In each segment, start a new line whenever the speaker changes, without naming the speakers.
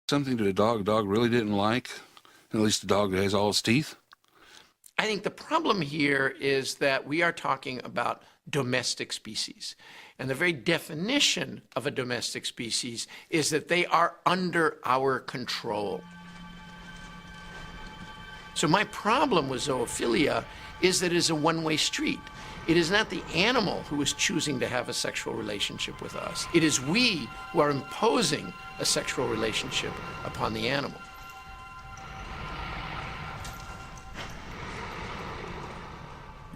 Something that a dog really didn't like, at least a dog that has all its teeth?
I think the problem here is that we are talking about domestic species. And the very definition of a domestic species is that they are under our control. So my problem with zoophilia is that it is a one-way street. It is not the animal who is choosing to have a sexual relationship with us. It is we who are imposing a sexual relationship upon the animal.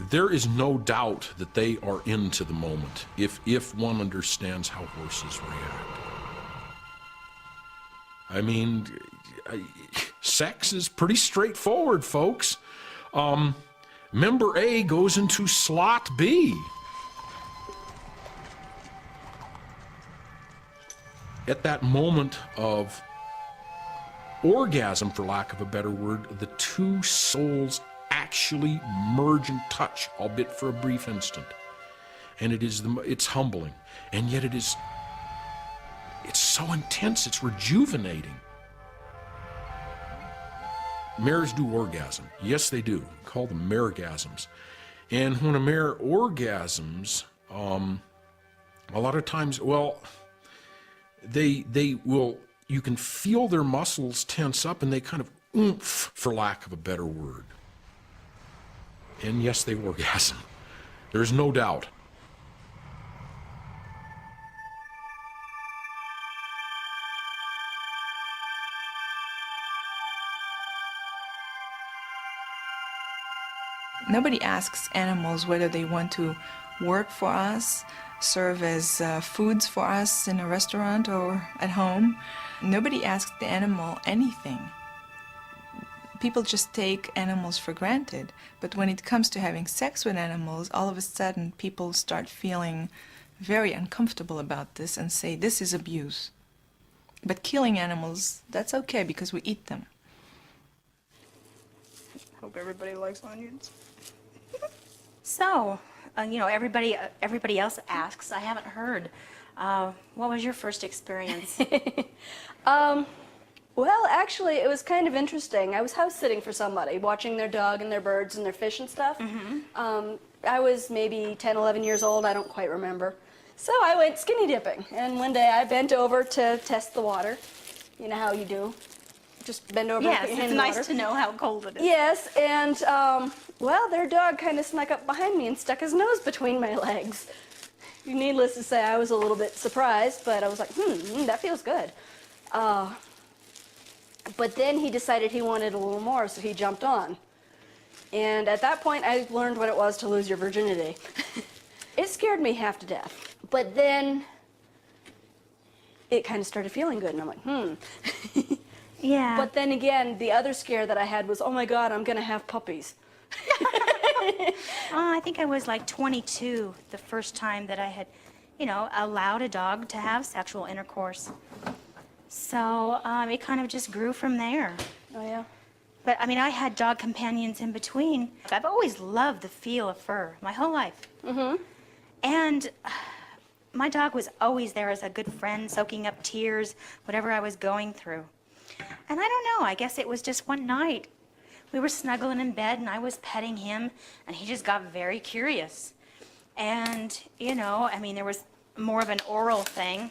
There is no doubt that they are into the moment if one understands how horses react. I mean, sex is pretty straightforward, folks. Member A goes into slot B. At that moment of orgasm, for lack of a better word, the two souls actually merge and touch, albeit for a brief instant. And it's humbling, and yet it's so intense, it's rejuvenating. Mares do orgasm. Yes, they do. We call them maregasms. And when a mare orgasms, a lot of times, well, they will, you can feel their muscles tense up and they kind of oomph, for lack of a better word. And yes, they orgasm. There's no doubt.
Nobody asks animals whether they want to work for us, serve as foods for us in a restaurant or at home. Nobody asks the animal anything. People just take animals for granted. But when it comes to having sex with animals, all of a sudden people start feeling very uncomfortable about this and say this is abuse. But killing animals, that's okay because we eat them.
Hope everybody likes onions.
So, everybody else asks. I haven't heard. What was your first experience?
Well, actually, it was kind of interesting. I was house sitting for somebody, watching their dog and their birds and their fish and stuff. Mm-hmm. I was maybe 10, 11 years old. I don't quite remember. So I went skinny dipping, and one day I bent over to test the water. You know how you do. Just bend over
yes,
and
it's nice to know how cold it is.
Yes, and, well, their dog kind of snuck up behind me and stuck his nose between my legs. Needless to say, I was a little bit surprised, but I was like, that feels good. But then he decided he wanted a little more, so he jumped on. And at that point, I learned what it was to lose your virginity. It scared me half to death. But then it kind of started feeling good, and I'm like,
Yeah.
But then again, the other scare that I had was, oh my God, I'm going to have puppies.
I think I was like 22 the first time that I had, allowed a dog to have sexual intercourse. So it kind of just grew from there.
Oh, yeah?
But, I had dog companions in between. I've always loved the feel of fur my whole life. Mm-hmm. And my dog was always there as a good friend, soaking up tears, whatever I was going through. And I don't know, I guess it was just one night. We were snuggling in bed, and I was petting him, and he just got very curious. And, there was more of an oral thing.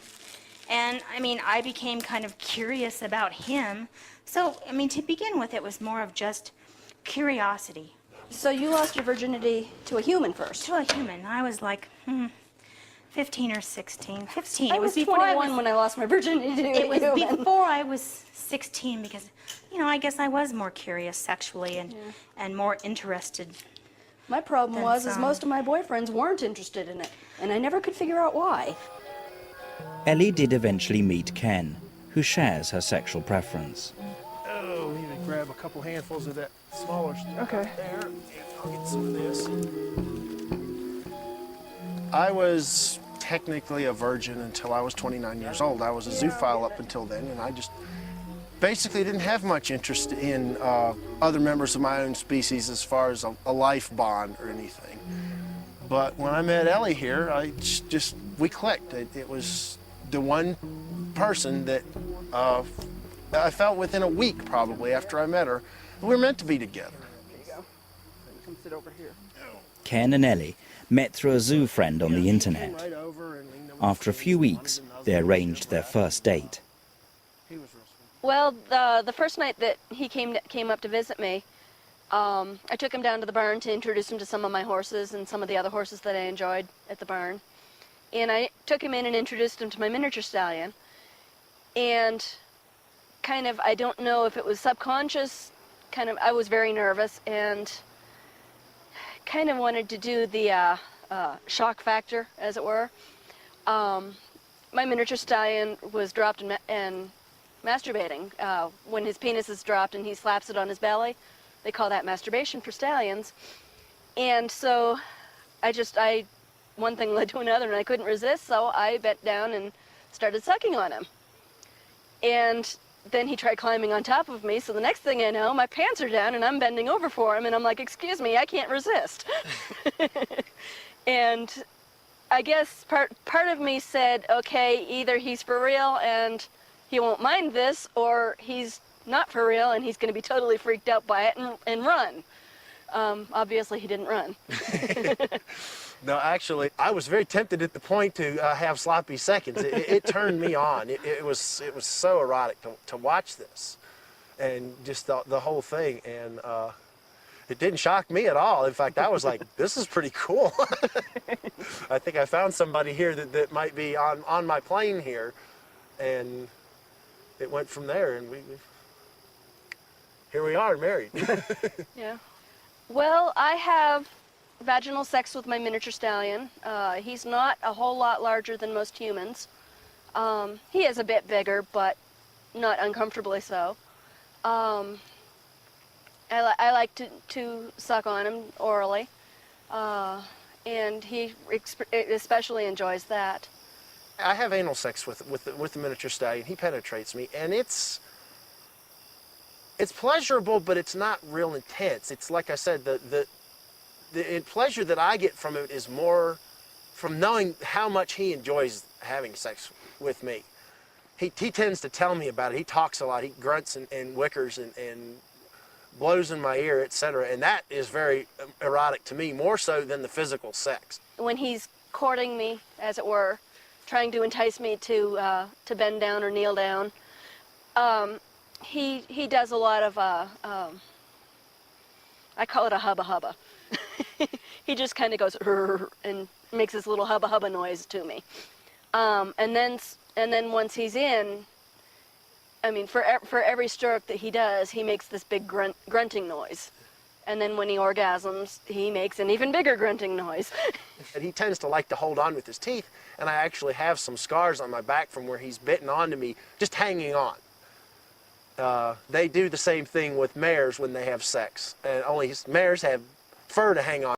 And, I became kind of curious about him. So, to begin with, it was more of just curiosity.
So you lost your virginity to a human first?
To a human. I was like, 15 or 16. 15.
I was 21 when I lost my virginity to a human.
It was before I was 16 because, I guess I was more curious sexually and more interested.
My problem was most of my boyfriends weren't interested in it, and I never could figure out why.
Ellie did eventually meet Ken, who shares her sexual preference.
Oh, we need to grab a couple handfuls of that smaller stuff.
Okay.
There, and I'll get some of this. I was technically a virgin until I was 29 years old. I was a zoophile up until then, and I just basically didn't have much interest in other members of my own species as far as a life bond or anything. But when I met Ellie here, we clicked. It was the one person that I felt within a week, probably, after I met her, we were meant to be together.
Come sit over here.
Ken and Ellie met through a zoo friend on the internet.
Right over and leaned over
After a few weeks, they arranged their first date.
He was real sweet.
Well, the first night that he came up to visit me, I took him down to the barn to introduce him to some of my horses and some of the other horses that I enjoyed at the barn. And I took him in and introduced him to my miniature stallion. And kind of, I don't know if it was subconscious, I was very nervous and kind of wanted to do the shock factor, as it were. My miniature stallion was dropped and masturbating. When his penis is dropped and he slaps it on his belly, they call that masturbation for stallions. And so one thing led to another and I couldn't resist, so I bent down and started sucking on him. And then he tried climbing on top of me, so the next thing I know, my pants are down and I'm bending over for him and I'm like, excuse me, I can't resist. And I guess part of me said, okay, either he's for real and he won't mind this, or he's not for real and he's going to be totally freaked out by it and run. Obviously he didn't run.
No, actually, I was very tempted at the point to have sloppy seconds. It turned me on. It was so erotic to watch this, and just the whole thing. And it didn't shock me at all. In fact, I was like, this is pretty cool. I think I found somebody here that might be on my plane here, and it went from there. And here we are, married.
Yeah. Well, I have vaginal sex with my miniature stallion. He's not a whole lot larger than most humans. He is a bit bigger, but not uncomfortably so. I like to suck on him orally, and he especially enjoys that.
I have anal sex with the miniature stallion. He penetrates me, and it's pleasurable, but it's not real intense. It's like I said, the pleasure that I get from it is more from knowing how much he enjoys having sex with me. He tends to tell me about it. He talks a lot. He grunts and wickers and blows in my ear, etc. And that is very erotic to me, more so than the physical sex.
When he's courting me, as it were, trying to entice me to bend down or kneel down, he does a lot of, I call it a hubba hubba. He just kind of goes and makes this little hubba hubba noise to me. And then once he's in, I mean, for every stroke that he does, he makes this big grunting noise. And then when he orgasms, he makes an even bigger grunting noise.
And he tends to like to hold on with his teeth, and I actually have some scars on my back from where he's bitten onto me, just hanging on. They do the same thing with mares when they have sex, and only mares have fur to hang on.